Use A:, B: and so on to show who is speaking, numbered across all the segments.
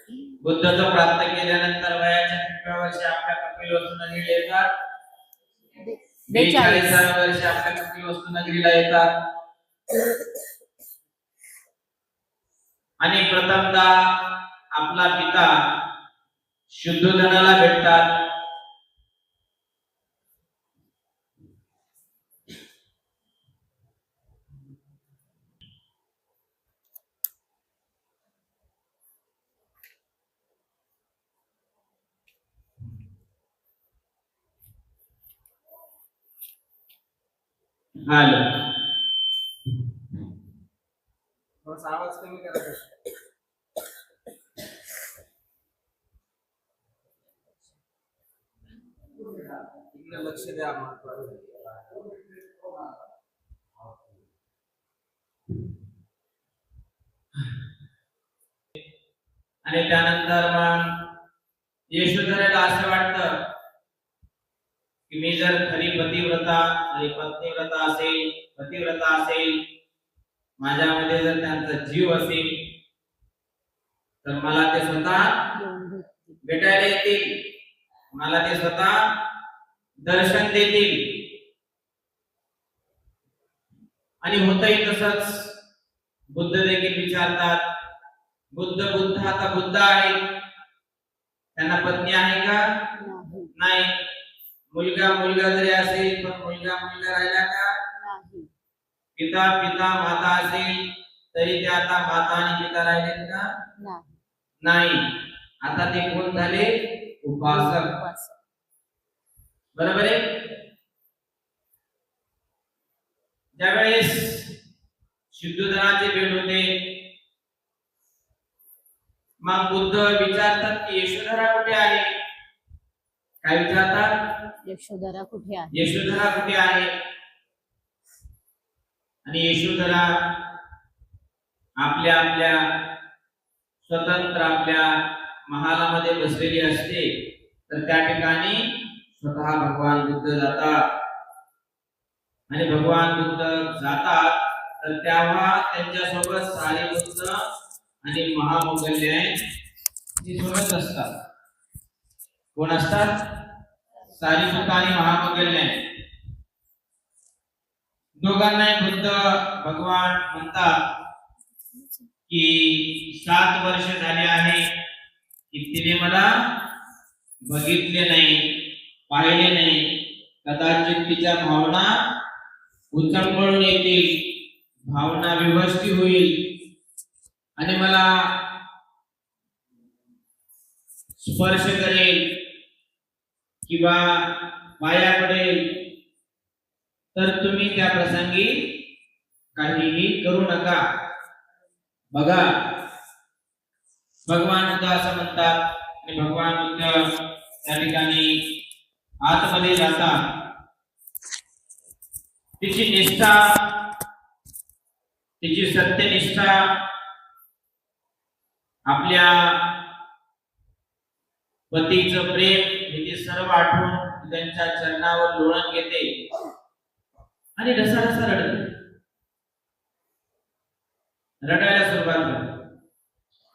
A: बुद्धाचं प्राप्त केल्यानंतर वयाच्या 5व्या वर्षी आपल्या कपिल वस्तू नगरीला येतात. 42व्या वर्षी आपल्या कपिल वस्तू नगरीला येतात आणि प्रथमतः आपला पिता शुद्धोधनाला भेटतात. हालो
B: थोडासा आवाज कमी करा. इकडे लक्ष द्या.
A: आणि त्यानंतर मग यशोधराला असं वाटतं की मी जर खरी पतिव्रता आणि पत्नीव्रता असेल, पतिव्रता असेल, माझ्यामध्ये जर त्यांचा जीव असेल तर मला ते स्वतः भेटायला येतील, मला ते स्वतः दर्शन देतील. आणि होतही तसंच. बुद्ध देखील विचारतात, बुद्ध आता बुद्ध आहेत, त्यांना पत्नी आहे का? नाही. मुलगा जरी असेल पण मुलगा राहिला का? पिता माता असेल तरी ते आता माता आणि पिता राहिलेत का? नाही. आता ते कोण झाले? उपासक. बरोबर आहे. ज्यावेळेस शुद्धोधनाची भेट होते मग बुद्ध विचारतात की यशोधरा कुठे आहे? काय विचारतात?
C: यशोधरा कुठे आहे?
A: यशोधरा कुठे आहे? आणि यशोधरा आपल्या स्वतंत्र आपल्या महालामध्ये बसलेली असते. तर त्या ठिकाणी स्वतः भगवान बुद्ध जातात. आणि भगवान बुद्ध जातात तर तेव्हा त्यांच्यासोबत सारिपुत्र आणि महामोगल्य सोबत असतात. कोण असतात? सारिपुत्र आणि महामोगल्य. दोघांना बुद्ध भगवान म्हणतात की 7 वर्ष झाले आहे की तिने मला बघितले नाही, पाहिले नाही. कदाचित तिच्या भावना उचंबळून येतील, भावना विवस्ती होईल आणि मला स्पर्श करेल किंवा पाया पडेल तर तुम्ही त्या प्रसंगी काहीही करू नका. बघा, भगवान बुद्ध असं म्हणतात. आणि भगवान बुद्ध त्या ठिकाणी आतमध्ये जातात. तिची निष्ठा, तिची सत्यनिष्ठा आपल्या पतीचं प्रेम हे सर्व आठवून त्यांच्या चरणावर लोळण घेते आणि ढसाढसा रडायला सुरुवात करते.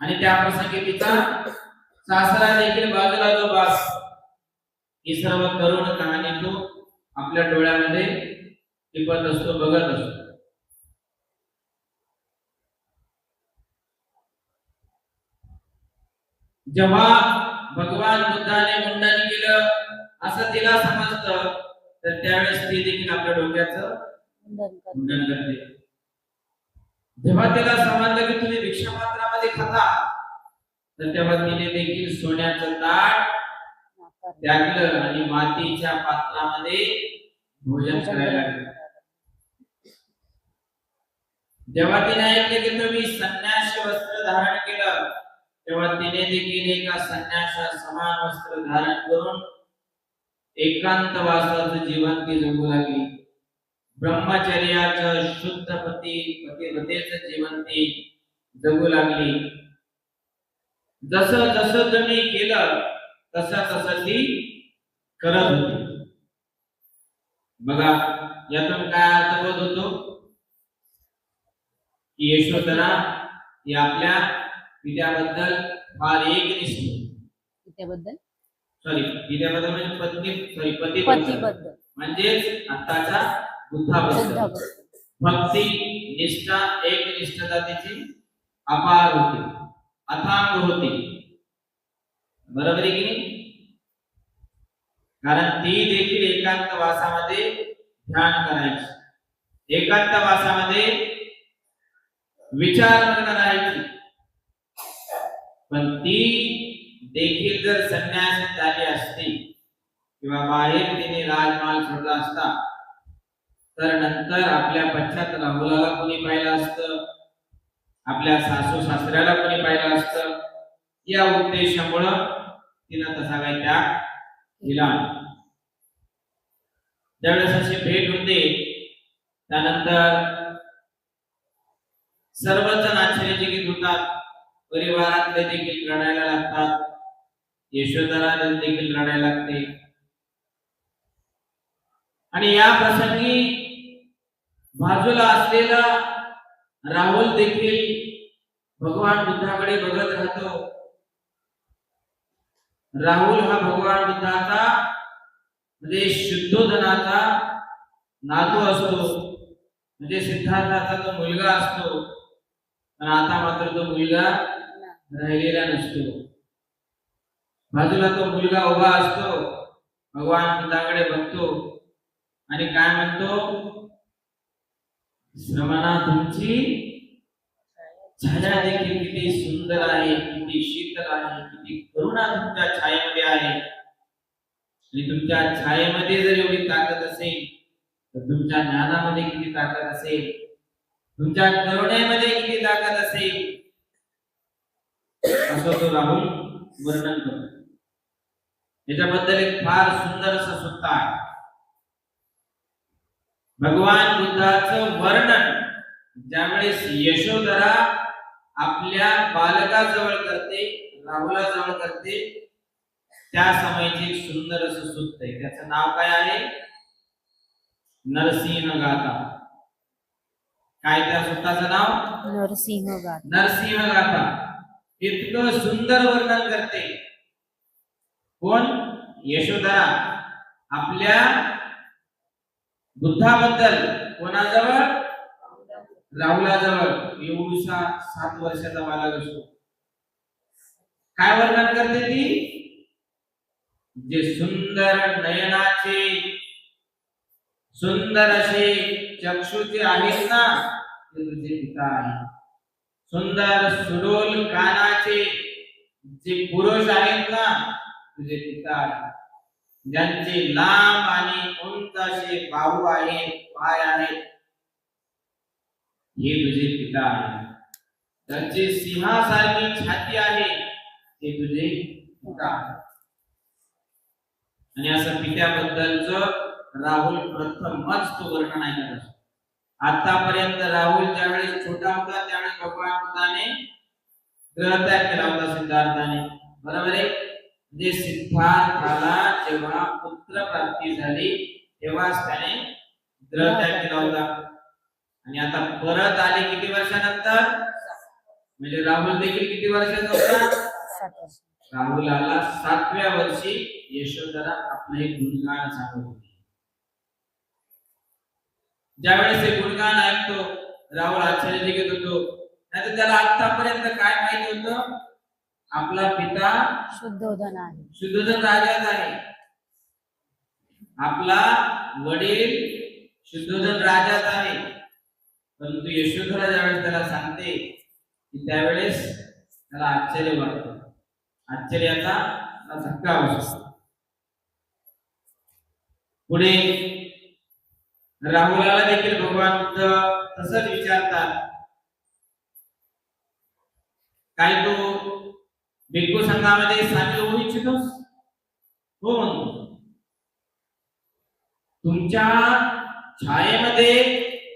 A: आणि त्या प्रसंगी तिचा सासरा देखील बाजूला जो बस ही सर्व करुण कहाणी तो आपल्या डोळ्यामध्ये टिपत असतो, बघत असतो. जेव्हा भगवान बुद्धाने मुंडन केलं असं तिला समजतं तर त्यावेळेस ती देखील आपल्या डोक्याचं मुंडन करते. जेव्हा तिला समजलं की तुम्ही भिक्षा पात्रामध्ये खाता तर तेव्हा तिने देखील सोन्याचं ताट त्यागलं आणि मातीच्या पात्रामध्ये भोजन करायला लागले. जेव्हा तिने ऐकले की तुम्ही संन्यासी वस्त्र धारण केलं तेव्हा तिने देखील एका संन्यासा समान वस्त्र धारण करून एकांतवासाचं जीवन ती जगू लागली. ब्रह्मचर्याचं शुद्ध पतिव्रतेचं जीवन ती जगू लागली. जसं जसं तुम्ही केलं तसं तसं ती करत होती. बघा, यातून काय अर्थबोध होतो की यशोधरा ही आपल्या पित्याबद्दल फार एकनिष्ठ,
C: त्याबद्दल
A: सॉरी पित्याबद्दल म्हणजे पत्नी, सॉरी पती
C: पतीबद्दल
A: म्हणजेच आत्ताचा बुद्धाबद्दल
C: बुद्धाबद्दल
A: भक्ती निष्ठा एकनिष्ठता त्याची अपार होती, अथांग होती. बरोबर आहे की नाही? कारण ती देखील एकांतवासामध्ये ध्यान करायची, एकांतवासामध्ये विचार मग्न राहायची. पण ती देखील जर संन्यासी झाली असती किंवा बाहेर तिने राजमाल सोडला असता तर नंतर आपल्या पश्चात राहुलाला कोणी पाहिलं असतं, आपल्या सासू सासऱ्याला कोणी पाहिलं असतं. या उद्देशामुळं तिनं तसा काही त्याग दिला. ज्यावेळेस अशी भेट होते त्यानंतर सर्वजण आश्चर्यचकित होतात, परिवारातले देखील रडायला लागतात, यशोधरा देखील रडायला लागते. आणि या प्रसंगी बाजूला असलेला राहुल देखील भगवान बुद्धाकडे बघत राहतो. राहुल हा भगवान बुद्धाचा म्हणजे शुद्धोधनाचा नातू असतो, म्हणजे सिद्धार्थाचा तो मुलगा असतो. पण आता मात्र तो मुलगा राहिलेला नसतो. बाजूला तो मुलगा उभा असतो, भगवान बुद्धाकडे बघतो आणि काय म्हणतो, श्रमणा तुमची छाया देखील किती सुंदर आहे, किती शीतल आहे, किती करुणा तुमच्या छायेमध्ये आहे. आणि तुमच्या छायेमध्ये जर एवढी ताकद असेल तर तुमच्या ज्ञानामध्ये किती ताकद असेल, तुमच्या करुणेमध्ये किती ताकद असेल, असं तो राहुल वर्णन करतो. याच्याबद्दल एक फार सुंदर असं सुत्ता आहे. भगवान बुद्धाचं वर्णन ज्यावेळेस यशोधरा आपल्या बालकाजवळ करते, राहुलाजवळ करते, त्या समयचे एक सुंदर असं सूक्त आहे. त्याचं नाव काय आहे? नरसिंह गाथा. काय त्या सुत्ताचं नाव?
C: नरसिंह गाथा.
A: नरसिंह गाथा. इतकं सुंदर वर्णन करते कोण? यशोधरा आपल्या बुद्धाबद्दल. कोणाजवळ? राहुलाजवळ. एवढूसा 7 वर्षाचा बालक असतो. काय वर्णन करते ती? जे सुंदर नयनाचे, सुंदर असे चक्षुचे आहेत ना, ते तुझे पिता आहे. सुंदर सुडोल कानाचे जे पुरुष आहेत ना, तुझे पिता आहे. ज्यांचे लांब आणि उंच असे बाहू आहेत, पाय आहेत, हे तुझे पिता आहे. त्यांची सिंहासारखी छाती आहे, ते तुझे पिता आहे. आणि असं पित्याबद्दलच राहुल प्रथमच तो वर्णन ऐकत असतो. आतापर्यंत राहुल ज्यावेळेस छोटा होता त्यावेळेस भगवान बुद्धाने ग्रहत्याग केला होता सिद्धार्थाने. बरोबर आहे? म्हणजे सिद्धार्थाला जेव्हा पुत्र प्राप्ती झाली तेव्हाच त्याने ग्रहत्याग केला होता. आणि आता परत आले किती वर्षानंतर? म्हणजे राहुल देखील किती वर्षाचा होता?
C: 7 वर्ष.
A: राहुलाला 7व्या वर्षी यशोधरा आपले गुणगान सांगत होती. ज्यावेळेस हे गुणगान ऐकतो राहुल आश्चर्यचकित होतो. नाहीतर त्याला आतापर्यंत काय माहिती होतं? आपला पिता
C: शुद्धोधन आहे,
A: शुद्धोधन राजाच आहे. आपला वडील शुद्धोधन राजाच आहे. परंतु यशोधरा ज्यावेळेस त्याला सांगते की त्यावेळेस त्याला आश्चर्य वाटतं. आश्चर्याचा धक्का बसतो. पुढे राहुलाला देखील भगवान बुद्ध तसंच विचारतात, काय तू भिक्खू संघामध्ये सामील होऊ इच्छितोस? हो म्हणतो. तुमच्या छायेमध्ये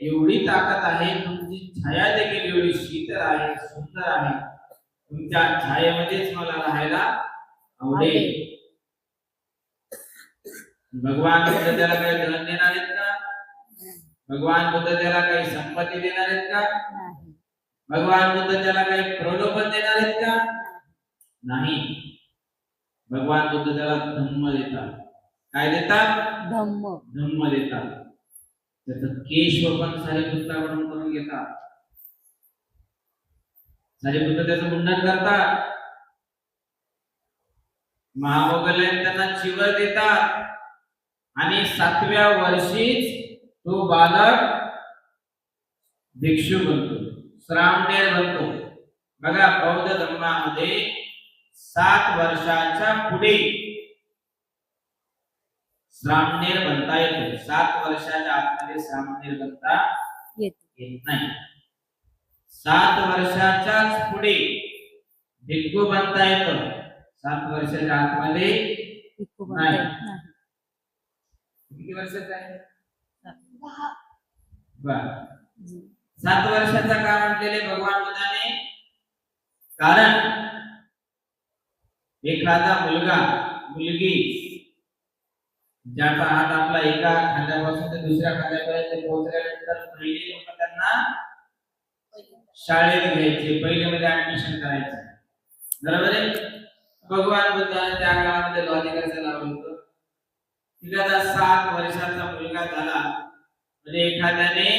A: एवढी ताकद आहे, तुमची छाया देखील एवढी शीतल आहे, सुंदर आहे. तुमच्या छायेमध्येच मला राहायला आवडेल. भगवान बुद्ध त्याला काही धन देणार आहेत का? भगवान बुद्ध त्याला काही संपत्ती देणार आहेत का?
C: नाही.
A: भगवान बुद्ध त्याला काही प्रलोभन देणार आहेत का? नाही. भगवान बुद्ध त्याला धम्म देतात. काय देतात?
C: धम्म.
A: धम्म देतात. त्याचं केशव पण सारिपुत्राकडून करून घेतात. सारिपुत्र त्याचं मुंडन करतात. महामोगल्यांना त्यांना चिवर देतात आणि 7व्या वर्षीच तो बालक भिक्षू बनतो, श्रामणेर बनतो. बघा बौद्ध धर्मामध्ये 7 वर्षाच्या पुढे श्रामणेर बनता येतो. 7 वर्षाच्या आतमध्ये श्रामणेर बनता येत नाही. 7 वर्षाच्याच पुढे भिक्खू बनता येतो. 7 वर्षाच्या आतमध्ये
C: भिक्खू
A: नाही.
C: बनता येत नाही.
A: किती वर्षाचा आहे? 10.
C: हम्म.
A: 7 वर्षाचा का म्हटलेले भगवान बुद्धाने? कारण एखादा मुलगा मुलगी ज्याचा हात आपला एका खांद्यापासून ते दुसऱ्या खांद्यापर्यंत पोहोचल्यानंतर पहिले लोक त्यांना शाळेत घ्यायचे, पहिले मध्ये ऍडमिशन करायचे. बरोबर आहे. भगवान बुद्धाने त्या काळामध्ये लॉजिक असं लावलं होतं. एखादा 7 वर्षाचा मुलगा झाला म्हणजे एखाद्याने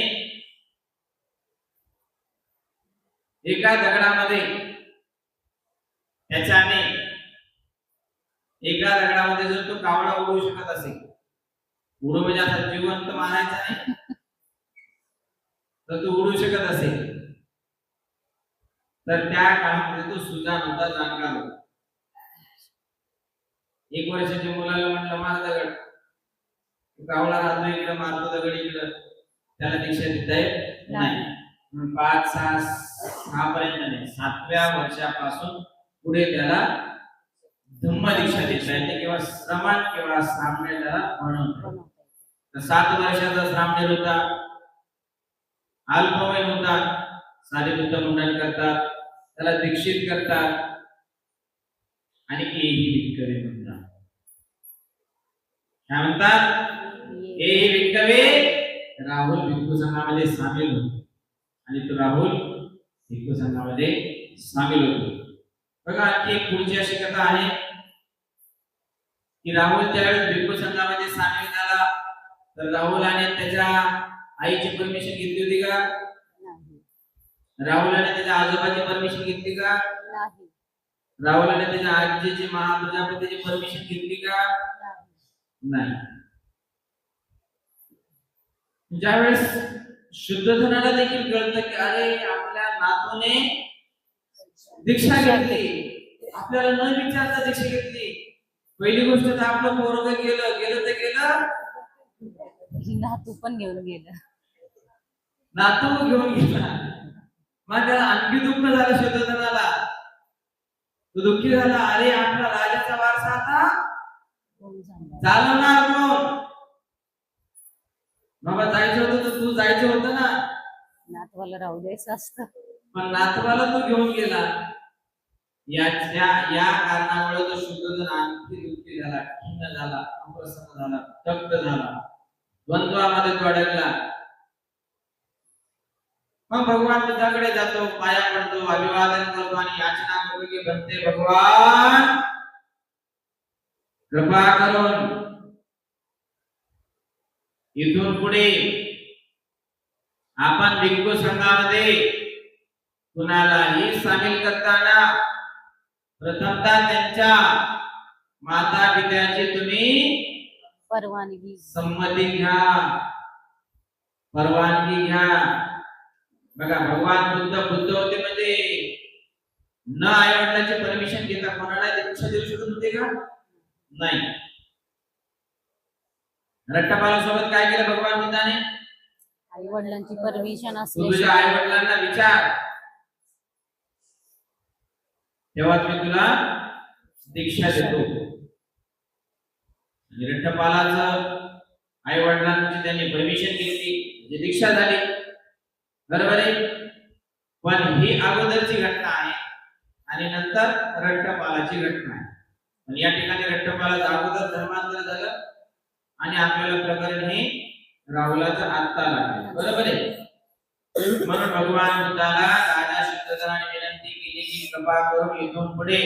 A: एका दगडामध्ये त्याच्याने एका दगडामध्ये जर तो कावळा उडवू शकत असेल, उडू म्हणजे आता जिवंत मारायचा नाही, तर तो उडू शकत असेल तर त्या काळामध्ये तो सुजाण होता, जाणकार होता. 1 वर्षाच्या मुलाला म्हटलं मार दगड, कावळा राहतो इकडे मारतो दगड इकडे, त्याला दीक्षा देता येत नाही. 5, 6 पर्यंत नाही, 7व्या वर्षापासून पुढे त्याला धम्म दीक्षा देता येते किंवा श्रमण किंवा श्रामणेर त्याला म्हणतात. तर 7 वर्षाचा श्रामणेर होता, अल्पवयीन होता. सारिपुत्र मुंडन करतात, त्याला दीक्षित करतात आणि एही भिक्खवे म्हणतात. काय म्हणतात? एही भिक्खवे. राहुल भिक्खू संघामध्ये सामील होतो आणि तो राहुल भिक्खू संघामध्ये सामील होतो. बघा आणखी एक पुढची अशी कथा आहे की राहुल त्यावेळेस भिक्खू संघामध्ये सामील झाला तर राहुलाने त्याच्या आईची परमिशन घेतली होती का?
C: नाही.
A: राहुलाने त्याच्या आजोबाची परमिशन घेतली का?
C: नाही.
A: राहुलाने त्याच्या आजीची महाप्रजापतीची परमिशन घेतली का? नाही. ज्यावेळेस शुद्धोधनाला देखील कळतं की अरे आपल्या नातूने दीक्षा घेतली, आपल्याला न विचारता दीक्षा घेतली. पहिली गोष्ट तर आपलं पोरगं गेलं ते गेलं,
C: नातू पण घेऊन गेलं.
A: नातू घेऊन गेला. मग त्याला आणखी दुःख झालं शुद्धोधनाला. तो दुःखी झाला, अरे आपला राजाचा वारसा आता
C: कोण सांगणार?
A: चालवणार कोण? बाबा जायचं होतं तर तू जायचं होतं ना,
C: नातवाला राहू द्यायचं असतं.
A: पण नातवाला तो घेऊन गेला. या कारणामुळे तो शुद्धोधन आणखी दुःखी झाला, खिन्न झाला, अप्रसन्न झाला, तप्त झाला, द्वंद्वामध्ये तो अडकला. मग भगवान बुद्धाकडे जातो, पाया पडतो, अभिवादन करतो आणि याचना करतो की बनते भगवान कृपा करून इथून पुढे आपण भिक्खू संघामध्ये कुणालाही सामील करताना प्रथमतः त्यांच्या माता पित्याची तुम्ही
C: परवानगी
A: संमती घ्या, परवानगी घ्या. बघा भगवान बुद्ध होते म्हणजे न आई वडिलांची परमिशन घेता कोणाला दीक्षा देऊ शकत होते का? नाही. रट्टपाला सोबत काय केलं भगवान बुद्धाने?
C: आई वडिलांची परमिशन
A: तू तुझ्या आई वडिलांना विचार, तेव्हा मी तुला दीक्षा देतो. रट्टपालाचं आई वडिलांची त्यांनी परमिशन घेतली म्हणजे दीक्षा झाली. बरोबर आहे. पण ही अगोदरची घटना आहे आणि नंतर रट्टपालाची घटना आहे. पण या ठिकाणी रट्टपालाचं अगोदर धर्मांतर झालं आणि आपल्याला प्रकरण हे राहुलाचं आत्ता लागलं. बरोबर आहे. म्हणून भगवान बुद्धाला राजा शुद्धोधनाने विनंती केली की कृपा करून इथून पुढे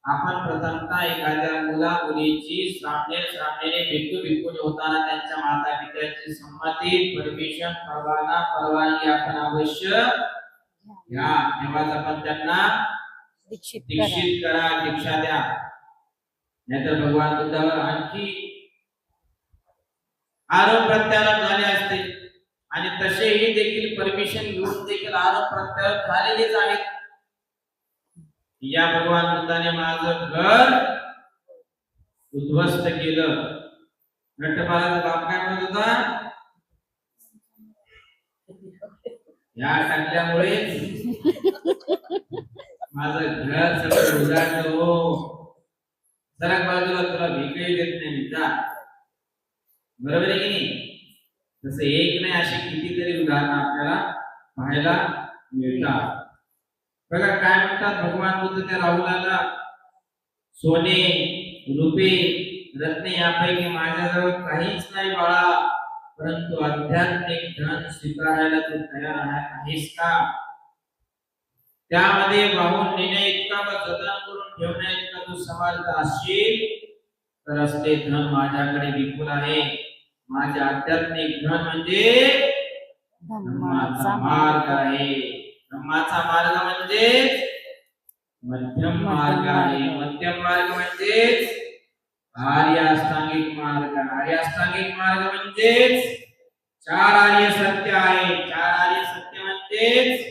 A: आपण प्रथमतः एखाद्या मुला मुलीची सामने भिक्खू भिक्खूनी होताना त्यांच्या माता पित्याची संमती परमिशन परवानगी आपण अवश्य घ्या. तेव्हाच आपण त्यांना
C: दीक्षित करा.
A: दीक्षित करा, दीक्षा द्या. नाहीतर भगवान बुद्धावर आणखी आरोप प्रत्यारोप झाले असते आणि तसेही देखील परमिशन घेऊन देखील आरोप प्रत्यारोप झालेलेच आहेत. या भगवान बुद्धाने माझं घर उद्ध्वस्त केलं. नटपालाचा बाप काय म्हणत होता? या टाकल्यामुळे माझं घर सगळं उजाडलं. हो, सरक बाजूला, तुला भिकही देत नाही मी, जा. बरोबर आहे की नाही? तसं एक नाही, अशी कितीतरी उदाहरणं आपल्याला पाहायला मिळतात. बघा काय म्हणतात भगवान बुद्ध त्या राहुलाला, सोने रुपे रत्ने यापैकी माझ्याजवळ काहीच नाही बाळा, परंतु आध्यात्मिक धन स्वीकारायला तू तयार आहेस का? त्यामध्ये वाहून नेण्या इतका व जतन करून ठेवण्या इतका तू समर्थ असशील तर असले धन माझ्याकडे विपुल आहे. माझे आध्यात्मिक धन म्हणजे धर्माचा मार्ग आहे. धर्माचा मार्ग म्हणजे मध्यम मार्ग आहे. मध्यम मार्ग म्हणजे आर्य अष्टांगिक मार्ग. आर्य अष्टांगिक मार्ग म्हणजे चार आर्य सत्य आहे. चार आर्य सत्य म्हणजे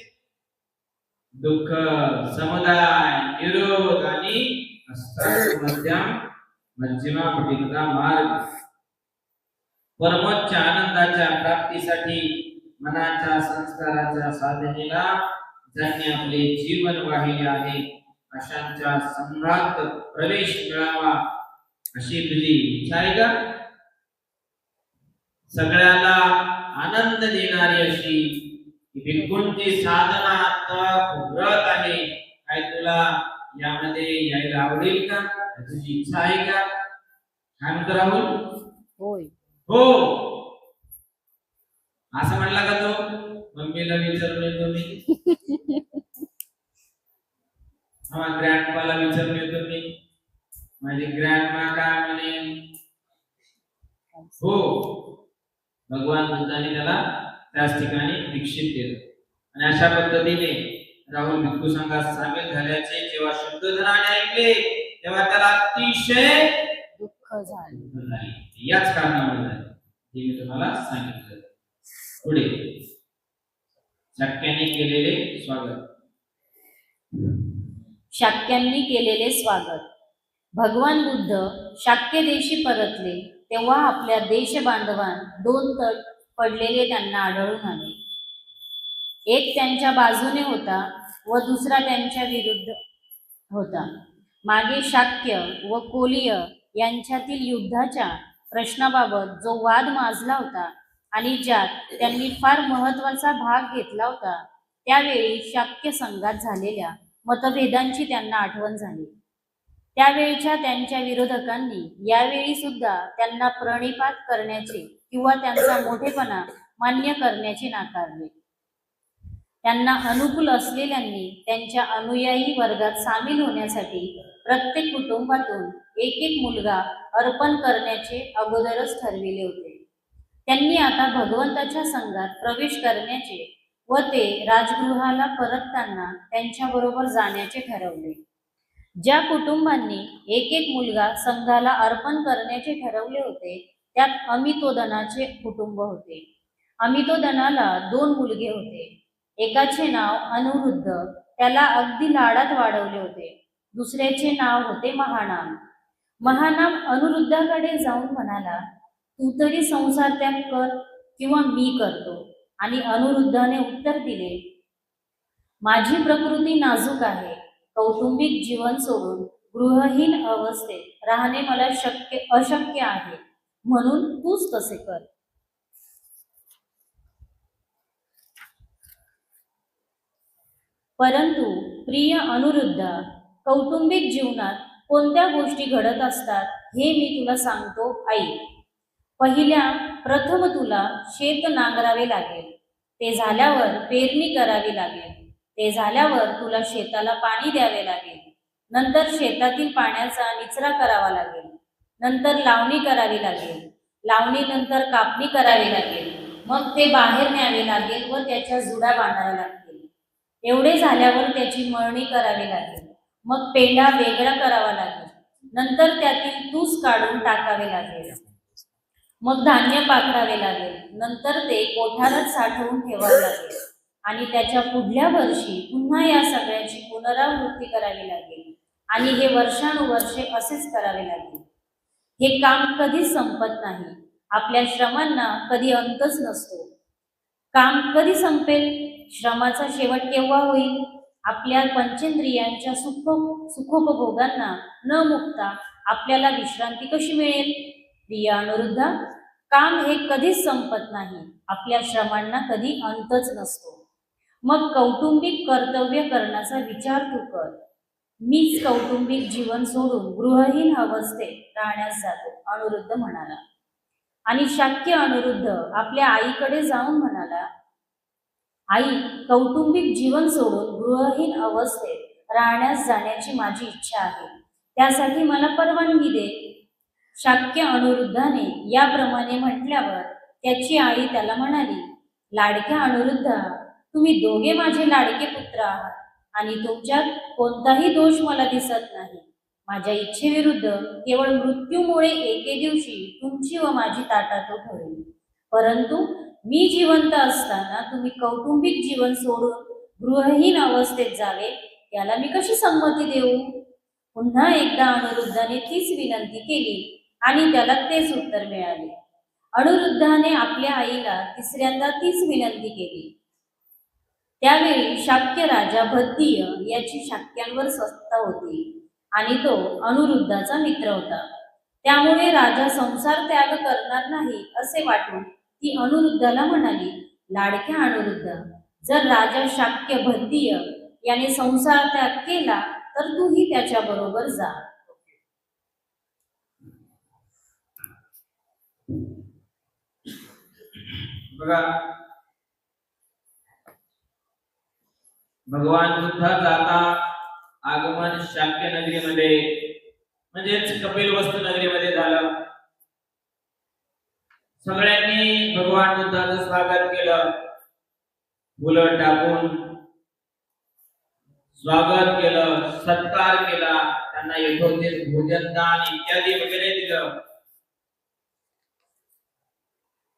A: दुःख, समुदाय, निरोध आणि अष्टांग मध्यमा पटिका मार्ग. परमोच्च आनंदाच्या प्राप्तीसाठी मनाच्या संस्काराच्या साधनेला ज्यांनी आपले जीवन वाहिले आहे अशांच्या संघात प्रवेश मिळावा अशी तुझी इच्छा आहे का? सगळ्याला आनंद देणारी अशी भिक्खूंची साधना आता व्रत आहे. काय तुला यामध्ये यायला आवडेल का? तुझी इच्छा आहे का? काय राहुल?
C: होय.
A: हो असं म्हणला का तो? मम्मीला विचारून येतो मी, ग्रँडपाला विचारून येतो मी, माझी ग्रँडमा काय म्हणे? हो, भगवान बुद्धाने त्याला त्याच ठिकाणी दीक्षित केलं. आणि अशा पद्धतीने राहुल भिक्खू संघात सामील झाल्याचे जेव्हा शुद्धोधनाने ऐकले तेव्हा त्याला अतिशय
C: दुःख झाले.
A: याच कारणामुळे झाले जे मी तुम्हाला सांगितलं. पुढे शाक्यांनी केलेले स्वागत.
D: शाक्यांनी केलेले स्वागत. भगवान बुद्ध शाक्य देशी परतले तेव्हा आपल्या देश बांधवांत दोन तट पडलेले त्यांना आढळून आले. एक त्यांच्या बाजूने होता व दुसरा त्यांच्या विरुद्ध होता. मागे शाक्य व कोलीय यांच्यातील युद्धाच्या प्रश्नाबाबत जो वाद माजला होता आणि ज्यात त्यांनी फार महत्वाचा भाग घेतला होता, त्यावेळी शाक्य संघात झालेल्या मतभेदांची त्यांना आठवण झाली. त्यावेळच्या त्यांच्या विरोधकांनी यावेळी सुद्धा त्यांना प्रणिपात करण्याचे किंवा त्यांचा मोठेपणा मान्य करण्याचे नाकारले. त्यांना अनुकूल असलेल्यांनी त्यांच्या अनुयायी वर्गात सामील होण्यासाठी प्रत्येक कुटुंबातून एक एक मुलगा अर्पण करण्याचे अगोदरच ठरविले होते. त्यांनी आता भगवंताच्या संघात प्रवेश करण्याचे व ते राजगृहाला परतताना त्यांच्याबरोबर जाण्याचे ठरवले. ज्या कुटुंबांनी एक एक मुलगा संघाला अर्पण करण्याचे ठरवले होते त्यात अमितोदनाचे कुटुंब होते. अमितोदनाला 2 मुलगे होते. एकाचे नाव अनुरुद्ध, त्याला अगदी लाडात वाढवले होते. दुसऱ्याचे नाव होते महानाम. महानाम अनुरुद्धाकडे जाऊन म्हणाला, तू तरी संसार त्याग कर किंवा मी करतो. आणि अनुरुद्धाने उत्तर दिले, माझी प्रकृती नाजूक आहे. कौटुंबिक जीवन सोडून गृहहीन अवस्थेत राहणे मला अशक्य आहे, म्हणून तूच तसे कर. परंतु प्रिय अनुरुद्धा, कौटुंबिक जीवनात कोणत्या गोष्टी घडत असतात हे मी तुला सांगतो ऐक. प्रथम तुला शेत नांगरावे लागेल. ते झाल्यावर पेरणी करावी लागेल. ते झाल्यावर तुला शेताला पाणी द्यावे लागेल. नंतर शेतातील पाण्याचा निचरा करावा लागेल, नंतर लावणी करावी लागेल, लावणीनंतर कापणी करावी लागेल, मग ते बाहेर न्यावे लागेल व त्याच्या जुड्या बांधाव्या लागतील. एवढे झाल्यावर त्याची मळणी करावी लागेल, मग पेंढा वेगळा करावा लागेल, नंतर त्यातील तूस काढून टाकावे लागेल, मग धान्य पाखडावे लागेल, नंतर ते कोठारात साठवून ठेवावे लागेल आणि त्याच्या पुढल्या वर्षी पुन्हा या सगळ्याची पुनरावृत्ती करावी लागेल आणि हे वर्षानुवर्षे असेच करावे लागेल. हे काम कधीच संपत नाही. आपल्या श्रमांना कधी अंतच नसतो. काम कधी संपेल? श्रमाचा शेवट केव्हा होईल? आपल्या पंचेंद्रियांच्या सुखोपभोगांना न मुक्ता आपल्याला विश्रांती कशी मिळेल? प्रिय अनुरुद्धा, काम हे कधीच संपत नाही. आपल्या श्रमांना कधी अंतच नसतो. मग कौटुंबिक कर्तव्य करण्याचा विचार तू कर. मीच कौटुंबिक जीवन सोडून गृहहीन अवस्थेत राहण्यास जातो, अनुरुद्ध म्हणाला. आणि शाक्य अनुरुद्ध आपल्या आईकडे जाऊन म्हणाला, आई, कौटुंबिक जीवन सोडून गृहहीन अवस्थेत राहण्यास जाण्याची माझी इच्छा आहे. त्यासाठी मला परवानगी दे. शाक्य अनुरुद्धाने याप्रमाणे म्हटल्यावर त्याची आई त्याला म्हणाली, लाडक्या अनुरुद्धा, तुम्ही दोघे माझे लाडके पुत्र आहात आणि तुमच्यात कोणताही दोष मला दिसत नाही. माझ्या इच्छेविरुद्ध केवळ मृत्यूमुळे एके दिवशी तुमची व माझी ताटातूट होईल. परंतु मी जिवंत असताना तुम्ही कौटुंबिक जीवन सोडून गृहहीन अवस्थेत जावे, याला मी कशी संमती देऊ? पुन्हा एकदा अनुरुद्धाने तीच विनंती केली आणि त्याला तेच उत्तर मिळाले. अनुरुद्धाने आपल्या आईला तिसऱ्यांदा तीच विनंती केली. त्यावेळी शाक्य राजा भद्दीय याची शाक्यांवर सत्ता होती आणि तो अनुरुद्धाचा मित्र होता. त्यामुळे राजा संसार त्याग करणार नाही असे वाटून ती अनुरुद्धाला म्हणाली, लाडक्या अनुरुद्धा, जर राजा शाक्य भद्दीय याने संसार त्याग केला तर तूही त्याच्या बरोबर जा.
A: बघा, भगवान बुद्धाचा आता आगमन शाक्य नगरीमध्ये म्हणजेच कपिलवस्तू नगरीमध्ये झालं. सगळ्यांनी भगवान बुद्धाचं स्वागत केलं, फुलं टाकून स्वागत केलं, सत्कार केला, त्यांना यथोचित भोजन दान इत्यादी वगैरे दिलं.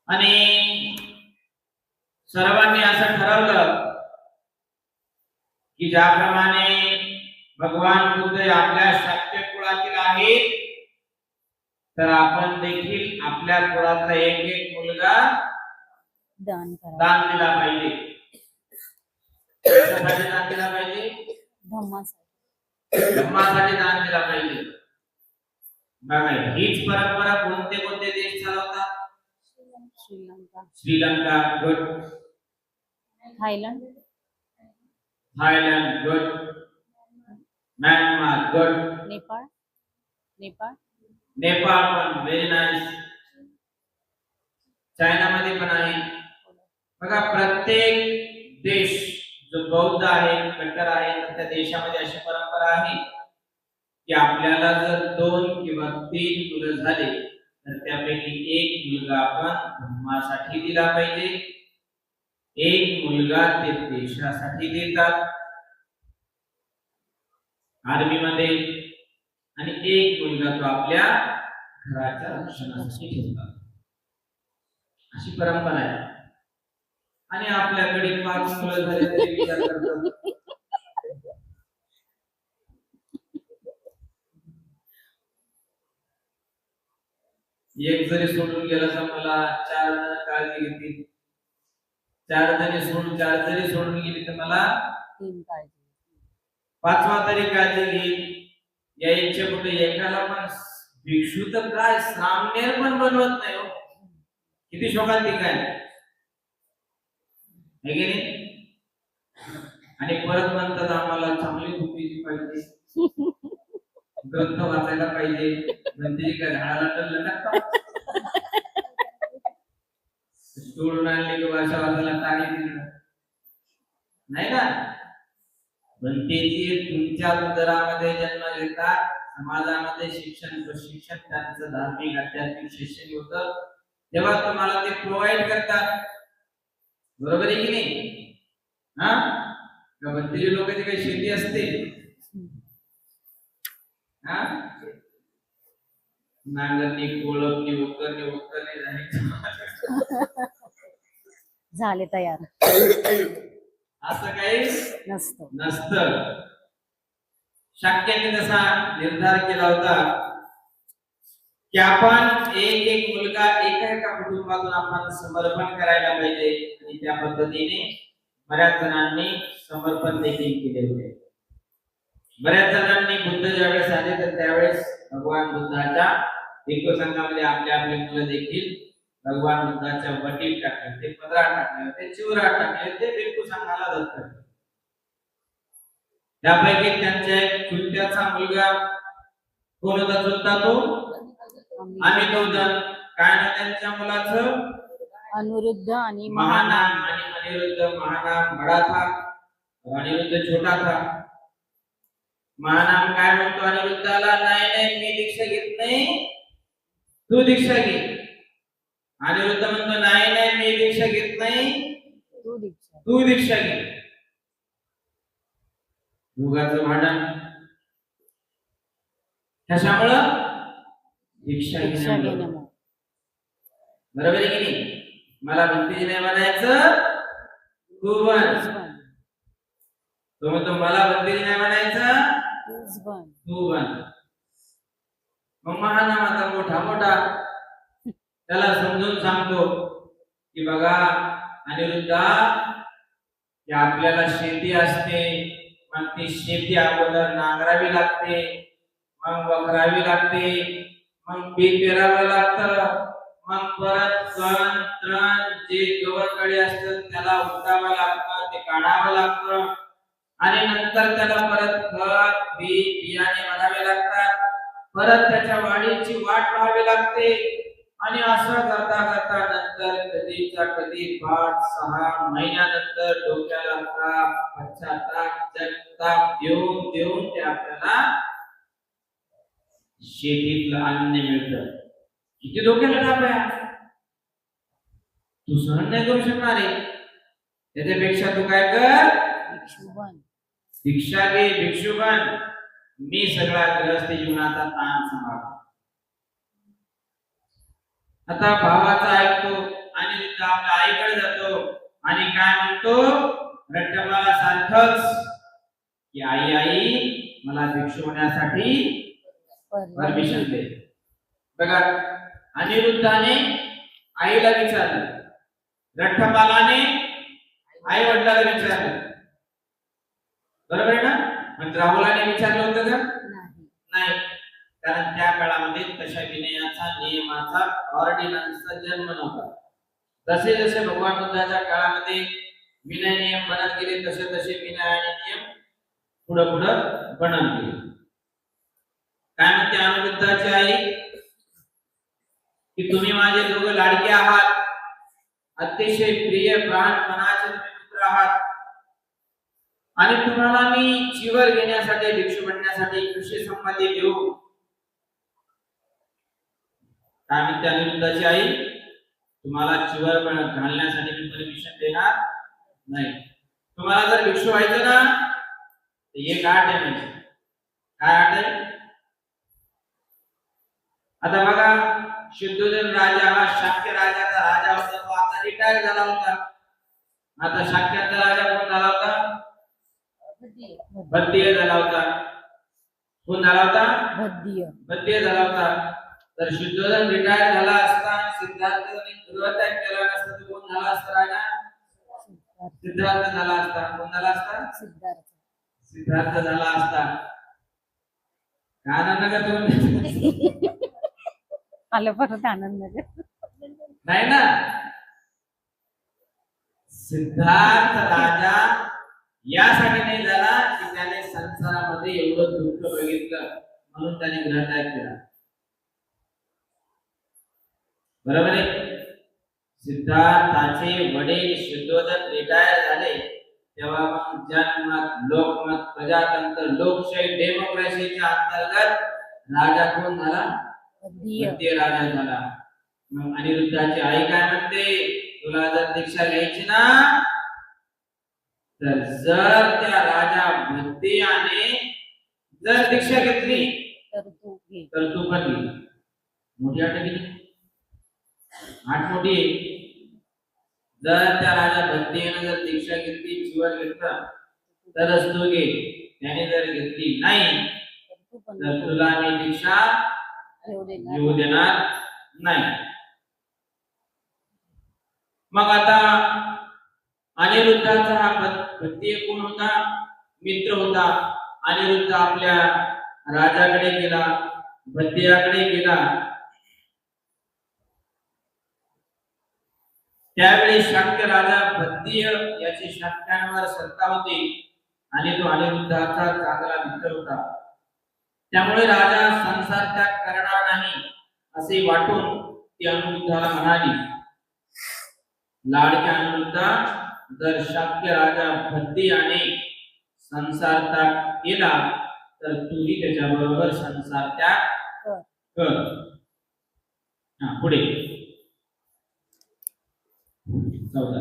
A: आणि सर्वांनी असं ठरवलं की ज्याप्रमाणे भगवान बुद्ध आपल्या शाक्य कुळातील आहेत, तर आपण देखील आपल्या कुळातला एक एक मुलगा
C: दान करा.
A: दान दिला पाहिजे. कशासाठी दान दिला पाहिजे?
C: धम्मासाठी.
A: धर्मासाठी दान दिला पाहिजे. बघा, हीच परंपरा कोणते कोणते देश चालवतात?
C: Sri Lanka,
A: Sri Lanka, good.
C: Thailand,
A: Thailand, good. Myanmar, good.
C: Nepal, Nepal,
A: Nepal पण व्हेरी नाईस. चायना मध्ये पण आहे. बघा, प्रत्येक देश जो बौद्ध आहे, कट्टर आहे, तर त्या देशामध्ये अशी परंपरा आहे की आपल्याला जर 2 किंवा 3 मुलं झाले तर त्यापैकी एक मुलगा आपण धर्मासाठी दिला पाहिजे, एक मुलगा ते देशासाठी देतात आर्मी मध्ये, आणि एक मुलगा तो आपल्या घराच्या रक्षणासाठी ठेवतात. अशी परंपरा आहे. आणि आपल्याकडे 5 मुलं झाले तरी विचार करतात. एक जरी सोडून गेला तर मला 4 जण काळजी घेतील, 4 जणी सोडून 4 जरी सोडून गेली तर मला
C: 3 काळजी.
A: 5वा तरी काळजी घेईल. या इच्छेपुढे एकाला पण भिक्षू तर काय सामनेर पण बनवत नाही हो. किती शोकांतिक आहे है की नाही? आणि परत म्हणतात आम्हाला चांगली बुद्धीची पाहिजे, ग्रंथ वाचायला पाहिजे. ग्रंथी काय झाडाला टल्लं टाकतात? सोडून आणले की भाषा वाचायला टाळी दिलं नाही ना. बनतेजी तुमच्या उदरामध्ये जन्म घेतात, समाजामध्ये शिक्षण प्रशिक्षण त्यांचं धार्मिक आध्यात्मिक शिक्षण होतं, तेव्हा तुम्हाला ते प्रोव्हाइड करतात. बरोबर आहे की नाही? हा, का बनतेजी लोकांची काही शेती असते? हा, नांगरणी कोळपणी उकरणी
C: झाले तयार
A: असं काही
C: नसतं.
A: शाक्याने तसा निर्धार केला होता की आपण एक एक मुलगा एका कुटुंबातून आपण समर्पण करायला पाहिजे, आणि त्या पद्धतीने बऱ्याच जणांनी समर्पण देखील केले होते. बऱ्याच जणांनी बुद्ध ज्यावेळेस आले तर त्यावेळेस भगवान बुद्धाच्या भिक्खू संघामध्ये आपले आपले मुलं देखील भगवान बुद्धाच्या वटीत टाकले होते, पदरात टाकले होते, चिवरात टाकले होते, भिक्खू संघाला दत्तक दिले. त्यापैकी त्यांच्या एक चुलत्याचा मुलगा कोण होता? चुलता तो अमितोदन. काय ना त्यांच्या मुलाचं?
C: अनिरुद्ध आणि
A: महानाम. आणि अनिरुद्ध महानाम बडा था, अनिरुद्ध छोटा था. महानाम काय म्हणतो अनिरुद्धाला? नाही नाही, मी दीक्षा घेत नाही, तू दीक्षा घे. अनिरुद्ध म्हणतो नाही नाही, मी दीक्षा घेत नाही, तू दीक्षा घे. दोघांचं भांडण कशामुळं? दीक्षा घेण्यामुळं. बरोबर आहे की नाही? मला भक्तीजी नाही म्हणायचं, तू बन. तो म्हणतो मला भक्तीजी नाही म्हणायचं, तू बन. मग महानाम आता मोठा त्याला समजून सांगतो की बघा अनिरुद्धा, की आपल्याला शेती असते, मग ती शेती अगोदर नांगरावी लागते, मग वखरावी लागते, मग पीक पेरावं लागतं, मग परत सण तण जे गवतकडे असतं त्याला उपटावं लागतं, ते काढावं लागतं, आणि नंतर त्याला परत खत बी बियाणे भरावे लागतात, परत त्याच्या वाढीची वाट पाहावी लागते. आणि असं करता करता नंतर कधीचा कधी 5-6 महिन्यानंतर डोक्याला ताप, पश्चाताप, जगताप देऊन देऊन ते आपल्याला शेतीतलं अन्न मिळतं. किती डोक्याला ताप आहे, तू सहन नाही करू शकणार आहे. त्याच्यापेक्षा तू काय कर, दीक्षा घे, भिक्षू बन, मी सगळा गृहस्थ जीवनाचा ताण सांभाळतो. आता भावाचा ऐकतो आणि आपल्या आईकडे जातो आणि काय म्हणतो, रट्टमाला सारखंच की आई आई मला भिक्षू होण्यासाठी परमिशन दे. बघा अनिरुद्धाने आईला विचारलं, रट्टमालाने आई वडिलाला विचारलं. बरोबर आहे ना? पण राहुलाने विचारलं होतं का? नाही, कारण त्या काळामध्ये तशा विनयाचा नियमाचा ऑर्डिनन्सचा जन्म नव्हता. जसे जसे भगवान बुद्धाच्या काळामध्ये विनय नियम बनत गेले तसे तसे विनय आणि नियम पुढे पुढे बनत गेले. काय म्हणते अनिरुद्धाची आई की तुम्ही माझे दोघं लाडके आहात, अतिशय प्रिय प्राणपणाचे तुम्ही पुत्र आहात, आणि तुम्हाला मी चिवर घेण्यासाठी भिक्षू बनण्यासाठी कशी संमती देऊ? काय म्हणते अनिरुद्धाची आई, तुम्हाला चिवर घालण्यासाठी मी परमिशन देणार नाही. तुम्हाला जर भिक्षू व्हायचं ना तर एक आठ आहे. म्हणजे काय आठ आहे? आता बघा शुद्धोधन राजा हा शाक्य राजाचा राजा होता, तो आता रिटायर झाला होता. आता शाक्याचा राजा कोण झाला होता? भद्दिय झाला होता. कोण झाला होता? भद्दिय झाला होता. तर शुद्धोधन रिटायर झाला असता आणि सिद्धार्थने गृहत्याग केला नसता तर कोण झाला असता राजा? सिद्धार्थ झाला असता. कोण झाला असता? सिद्धार्थ झाला असता. आनंद का तुम्ही
C: आलं परत आनंद
A: नाही ना? सिद्धार्थ राजा यासाठी नाही झाला की त्याने संसारामध्ये एवढं दुःख बघितलं म्हणून त्याने गृहत्याग केला. बरोबर आहे? सिद्धार्थाचे वडील शुद्धोधन रिटायर झाले तेव्हा मग जनमत, लोकमत, प्रजातंत्र, लोकशाही, डेमोक्रेसीच्या अंतर्गत राजा कोण झाला?
C: बद्धीय.
A: भद्दिय राजा झाला. मग अनिरुद्धाची आई काय म्हणते? तुला जर दीक्षा घ्यायची ना, तर जर त्या राजा भद्दियाने जर दीक्षा घेतली
C: तर तू घे.
A: तर तू पण घे. मोठी आठ किती? आठ मोठी आहे. जर त्या राजा भद्दियाने जर दीक्षा घेतली, जीवन घेतलं, तरच तू घे. त्याने जर घेतली नाही
C: तर तू पण
A: तर तुला मी दीक्षा
C: घेऊ देणार.
A: घेऊ देणार नाही. मग आता अनिरुद्धाचा हा भद्दिय कोण होता? मित्र होता. अनिरुद्ध आपल्या राजाकडे गेला, भद्दियाकडे गेला. त्यावेळी शाक्य राजा भद्दिय याची शाक्यांवर सत्ता होती आणि तो अनिरुद्धाचा चांगला मित्र होता. त्यामुळे राजा संसार त्याग करणार नाही असे वाटून ती अनिरुद्धाला म्हणाली, लाडक्या अनिरुद्धा, जर शाक्य राजा भद्दियाने संसार त्याग केला तर तूही त्याच्याबरोबर संसार त्याग कर. पुढे 14.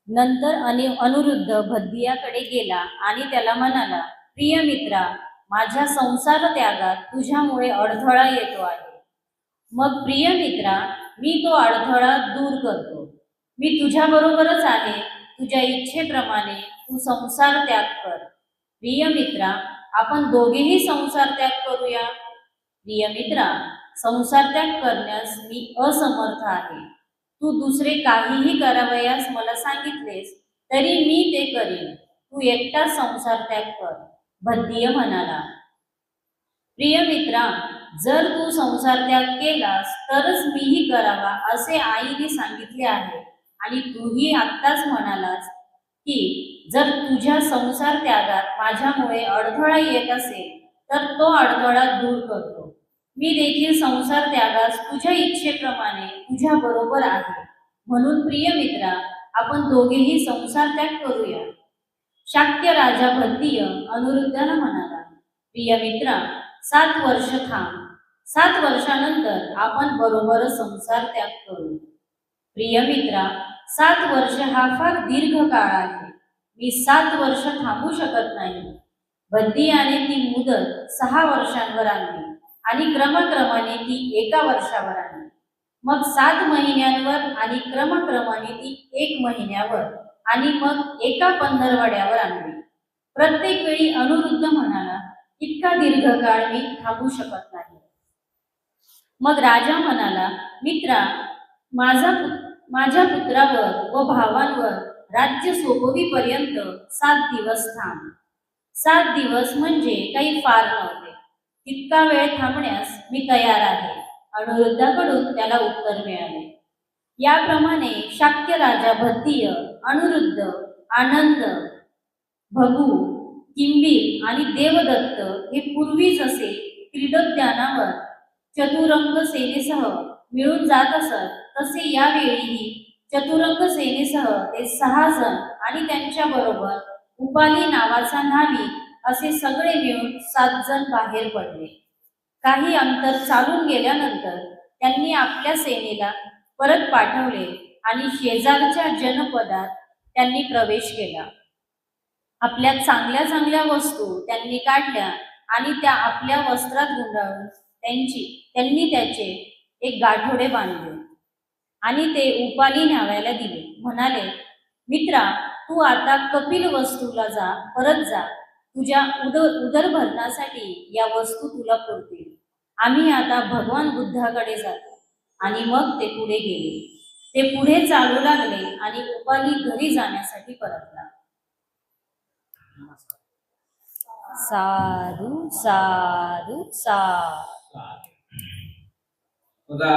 D: नंतर अनिरुद्ध भद्दियाकडे गेला आणि त्याला म्हणाला, प्रिय मित्रा, माझ्या संसार त्यागात तुझ्यामुळे अडथळा येतो आहे. मग प्रिय मित्रा, मी तो अडथळा दूर करतो. मी तुझ्या बरोबरच आहे. तुझ्या इच्छेप्रमाणे तू संसार त्याग कर. प्रिय मित्रा, आपण दोघेही संसार त्याग करूया. प्रिय मित्रा, संसार त्याग करण्यास मी असमर्थ आहे. तू दुसरे काहीही करावयास मला सांगितलेस तरी मी ते करीन. तू एकटा संसार त्याग कर. भद्दिय म्हणाला, प्रिय मित्रा, जर तू संसार त्याग केलास तरच मीही करावा असे आईने सांगितले आहे. आणि तूही आत्ताच म्हणालास की जर तुझ्या संसार त्यागात माझ्यामुळे अडथळा येत असेल तर तो अडथळा दूर करतो. मी देखील संसार त्यागास तुझ्या इच्छेप्रमाणे तुझ्या बरोबर आहे. म्हणून प्रिय मित्रा, आपण दोघेही संसार त्याग करूया. शाक्य राजा भद्दिय अनिरुद्धाला म्हणाला, प्रिय मित्रा, 7 वर्ष थांब. 7 वर्षानंतर आपण बरोबर संसार त्याग करू. प्रिय मित्रा, 7 वर्ष हा फार दीर्घ काळ आहे. मी 7 वर्ष थांबू शकत नाही. भद्दियाने ती मुदत 6 वर्षांवर आणली आणि क्रमक्रमाने ती 1 वर्षावर आणली. मग 7 महिन्यांवर आणि क्रमक्रमाने ती 1 महिन्यावर आणि मग 1 पंधरवड्यावर आणली. प्रत्येक वेळी अनिरुद्ध म्हणाला, इतका दीर्घ काळ मी थांबू शकत नाही. मग राजा म्हणाला, मित्रा, माझ्या पुत्रावर व भावांवर राज्य सोपवीपर्यंत 7 दिवस थांब. 7 दिवस म्हणजे काही फार नव्हते. तितका वेळ थांबण्यास मी तयार आहे. अनिरुद्धाकडून त्याला उत्तर मिळाले. याप्रमाणे शाक्य राजा भद्दिय, अनिरुद्ध, आनंद, भगू, किंबीर आणि देवदत्त हे पूर्वी जसे क्रीडोद्यानावर चतुरंग सेनेसह मिळून जात असत तसे यावेळीही चतुरंग सेनेसह ते 6 जण आणि त्यांच्या बरोबर उपाली नावाचा न्हावी असे सगळे मिळून 7 जण बाहेर पडले. काही अंतर चालून गेल्यानंतर त्यांनी आपल्या सेनेला परत पाठवले आणि शेजारच्या जनपदात त्यांनी प्रवेश केला. आपल्या चांगल्या चांगल्या वस्तू त्यांनी काढल्या आणि त्या आपल्या वस्त्रात गुंडाळून त्यांनी त्याचे एक गाठोडे बांधले आणि ते उपाली न्हाव्याला दिले. म्हणाले, मित्रा, तू आता कपिल वस्तूला परत जा. तुझ्या उदरभरणासाठी या वस्तू तुला पुरतील. आम्ही आता भगवान बुद्धाकडे जातो. आणि मग ते पुढे गेले. ते पुढे चालू लागले आणि उपाली घरी जाण्यासाठी परतला. साधू साधू साधू.
A: बघा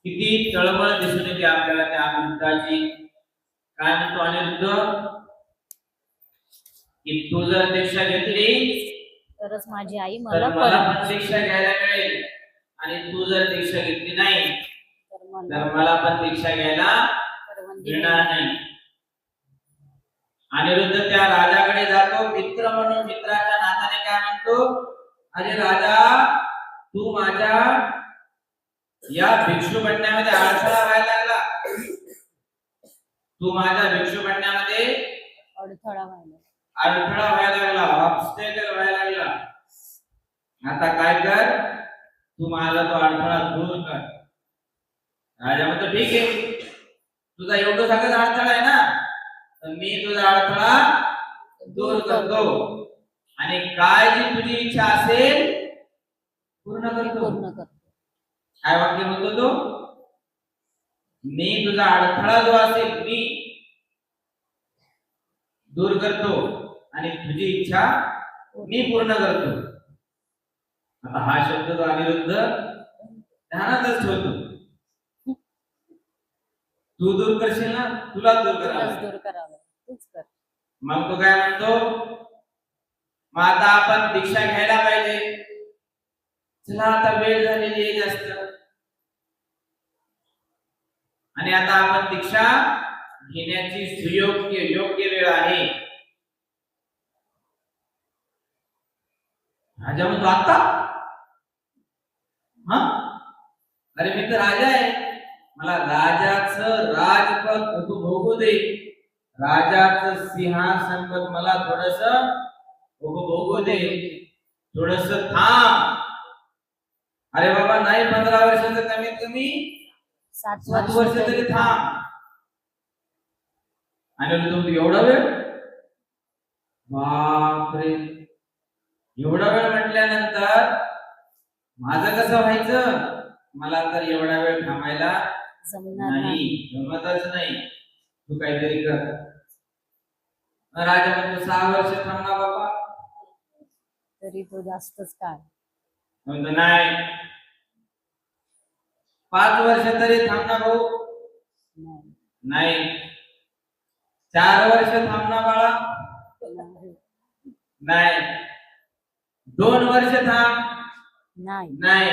A: किती तळमळ दिसून येते आपल्याला त्या अनिरुद्धाची. काय म्हणतो अनिरुद्ध, की तू जर दीक्षा घेतली
C: तरच माझी आई
A: तर
C: मला
A: मला
C: परत
A: पण दीक्षा घ्यायला मिळेल आणि तू जर दीक्षा घेतली नाही
C: तर
A: तर मला पण दीक्षा घ्यायला
C: परवानगी
A: मिळणार नाही. अनिरुद्ध त्या राजाकडे जातो, मित्र म्हणून मित्राच्या नात्याने काय म्हणतो, अरे राजा, तू माझ्या या भिक्षू बनण्यामध्ये अडथळा व्हायला लागला, तू माझ्या भिक्षू बनण्यामध्ये
C: अडथळा व्हायला.
A: अडथळा व्हायला लागला, ऑब्स्टेकल व्हायला लागला. आता काय कर, तू माझा तो अडथळा दूर कर. राजा म्हणतो ठीक आहे, तुझा एवढं सगळं अडथळा आहे ना, तर मी तुझा अडथळा दूर करतो आणि काय जी तुझी इच्छा असेल पूर्ण करतो.
C: पूर्ण करतो.
A: काय वाक्य म्हणतो तो, मी तुझा अडथळा जो असेल मी दूर करतो आणि तुझी इच्छा मी पूर्ण करतो. आता हा शब्द जो अनिरुद्ध ध्यानातच ठेवतो. तू दूर करशील ना, तुला दूर
C: तुलाच
A: करावं.
C: दूर करावं, तूच कर.
A: मग तो काय म्हणतो, मग आता आपण दीक्षा घ्यायला पाहिजे. चला आता वेळ झालेली आहे जास्त, आणि आता आपण दीक्षा घेण्याची योग्य वेळ आहे. राजा म्हणतो आता, हा, अरे मी तर राजा आहे, मला राजाचं राजपद उपभोगू दे, राजाचं सिंहासनपद मला थोडस उपभोगू दे, थोडस थांब. अरे बाबा नाही, 15 वर्षाचं कमीत कमी
C: 7
A: वर्ष तरी थांब. आणि तू एवढा वेळ, बापरे, एवढा वेळ म्हटल्यानंतर माझं कसं व्हायचं, मला तर एवढा वेळ थांबायला
C: जमणार
A: नाही,
C: नाही.
A: जमतच नाही, तू काहीतरी कर. राजा म्हणतो 6 वर्ष थांब ना बाबा.
C: तरी तो जास्तच काळ.
A: म्हणतो नाही, 5 वर्ष तरी थांब ना भाऊ.
C: नाही.
A: नाही, 4 वर्ष थांब ना बाळा.
C: नाही.
A: नाही, 2 वर्ष थांब.
C: नाही.
A: नाही,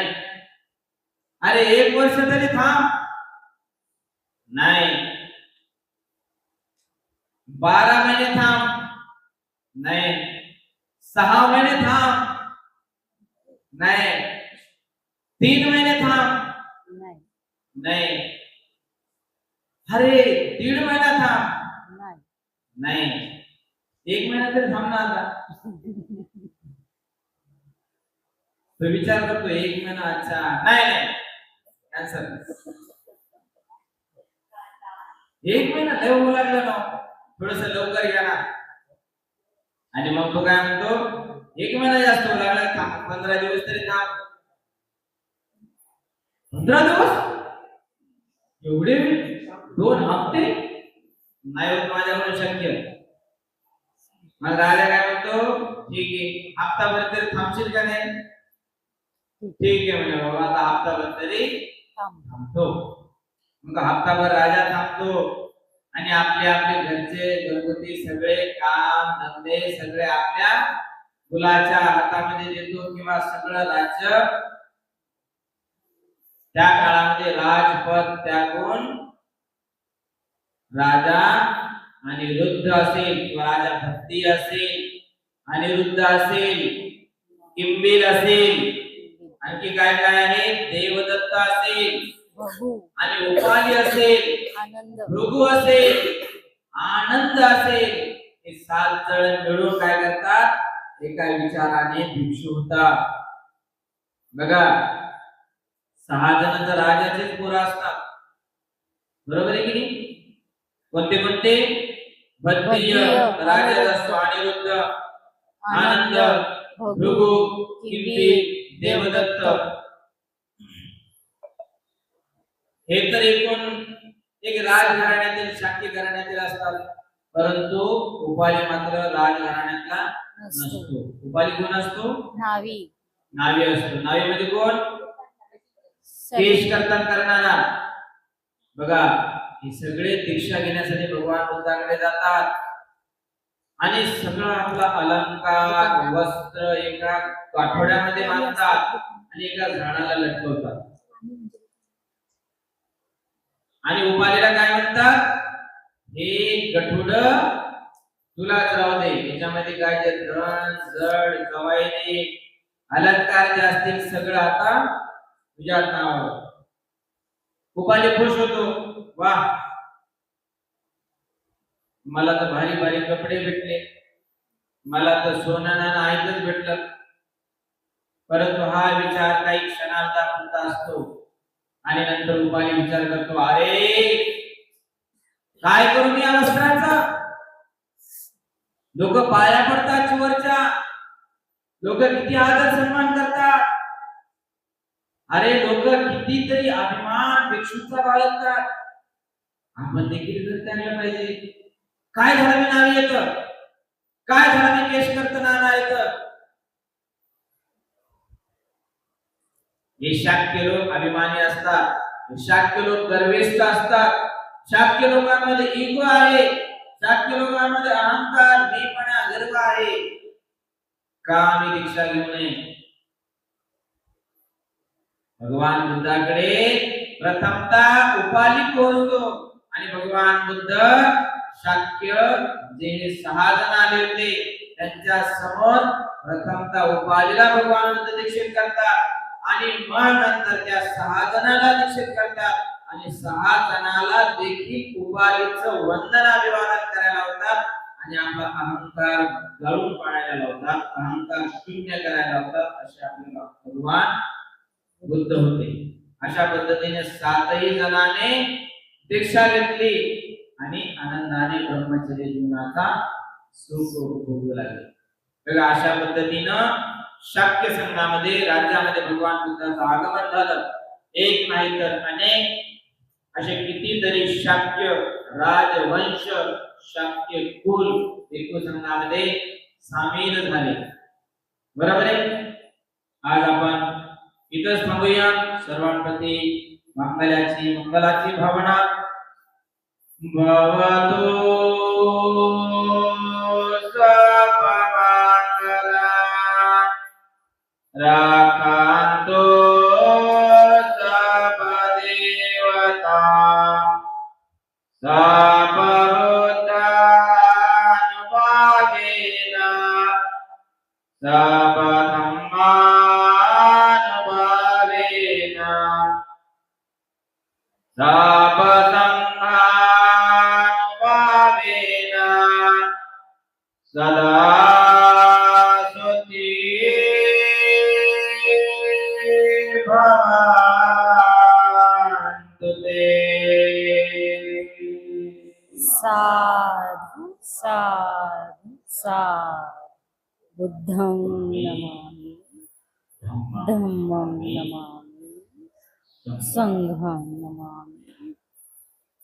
A: अरे 1 वर्ष तरी थांब. नाही, 12 महिने थांब. नाही, 6 महिने थांब. नाही, 3 महिने थांब.
C: नाही.
A: नाही, अरे 1.5 महिना थांब.
C: नाही.
A: नाही, 1 महिना तरी थांब ना. आता तो विचार करतो, 1 महिना, अच्छा, नाही नाही, कॅन्सल. 1 महिना लय होऊ लागलं ना, थोडस लवकर घ्या ना. आणि मग तो काय म्हणतो, 1 महिना जास्त होऊ लागला, थांब, 15 दिवस तरी थांब. 15 दिवस एवढे, 2 हप्ते नाही होत माझ्याकडून शक्य. मग राजा काय म्हणतो, ठीक आहे, हप्ताभर तरी थांबशील का नाही. ठीक आहे म्हणजे बाबा, आता हप्ताभर तरी थांबतो. मग हप्ताभर राजा थांबतो आणि आपले आपले घरचे घरगुती सगळे काम धंदे सगळे आपल्या मुलाच्या हातामध्ये देतो, किंवा सगळं राज्य. त्या काळामध्ये राजपद त्यागून राजा अनिरुद्ध असेल, किंवा राजा भक्ती असेल, अनिरुद्ध असेल, किंबीर असेल, आणखी काय काय आहे, देवदत्त असेल,
C: भगू,
A: आणि उपाली असेल,
C: आनंद,
A: भृगू असेल, आनंद असेल, हे 7 जण मिळून काय करतात, एका विचाराने भिक्षू होतात. बघा, 6 जण तर राजाचेच पोरं असतात, बरोबर आहे की नाही. कोणते कोणते, भद्रीय राजा असतो, अनिरुद्ध, आनंद, भृगू, किंबीर, देवदत्त. हे तर एकूण एक राजघराण्यातील शाक्य घराण्यातील असतात, परंतु उपाली मात्र राजघराण्यातला नसतो. उपाली कोण असतो,
C: नावी,
A: नावी असतो. नावी मध्ये कोण, केश कर्तन करणारा. बघा, हे सगळे दीक्षा घेण्यासाठी भगवान बुद्धाकडे जातात आणि सगळं आपला अलंकार वस्त्र एका काठोड्यामध्ये बांधतात आणि एका झाडाला लटकवतात. आणि उपालीला काय म्हणतात, हे गठुड तुलाच राहू दे, याच्यामध्ये काय जे धन जड गवायने अलंकार जे असतील सगळं आता तुझ्या नावावर. उपाली खुश होतो, वा मला तर भारी भारी कपडे भेटले, मला तर सोनं नाणं आयतच भेटलं. परंतु हा विचार काही क्षणार्धापुरता असतो आणि नंतर उपाली विचार करतो, अरे काय करू मी या वस्त्राचा, लोक पाया पडतात चिवरच्या, लोक किती आदर सन्मान करतात, अरे लोक कितीतरी अभिमान भिक्षूचा बाळगतात, आपण देखील तर त्यांना पाहिजे. काय झालं मी नाव येत, काय झालं मी केश करताना येत. हे शाक्य लोक अभिमानी असतात, शाक्य लोक गर्विष्ठ असतात, शाक्य लोकांमध्ये इगो आहे, शाक्य लोकांमध्ये अहंकार मीपणा गर्व आहे. का मी दीक्षा घेऊ नये. भगवान बुद्धाकडे प्रथमतः उपाली पोहोचतो आणि भगवान बुद्ध शाक्य जे 6 जण आले होते त्यांच्या समोर प्रथमतः उपालीला भगवान बुद्ध दीक्षित करतात आणि मग नंतर त्या 6 जणांना दीक्षित करतात आणि 6 जणांना देखील उपालीचं वंदन अभिवादन करायला लावतात आणि आपला अहंकार गळून पाडायला लावतात, अहंकार शून्य करायला लावतात. असे आपल्याला भगवान बुद्ध होते. अशा पद्धतीने 7ही जणांनी दीक्षा घेतली आणि आनंदाने ब्रह्मचर्य जीवनाचा सुख भोगू लागले. बघा अशा पद्धतीनं शाक्य संघामध्ये राज्यामध्ये भगवान बुद्धाचं आगमन झालं. एक नाही तर अनेक असे कितीतरी शाक्य राजवंश शाक्य कुल एकूण संघामध्ये सामील झाले. बरोबर आहे. आज आपण इथंच थांबूया. सर्वांप्रती मंगलाची भावना. भवतो सर्वमंगला राखान्तो सर्वदेवता सर्वभूतानुभावेन सर्वधर्मानुभावेन सर्वसंघानुभावेन सदा भवन्तु ते.
C: साधु साधु साधु. बुद्धं नमामि, धम्मं नमामि, संघं नमामि.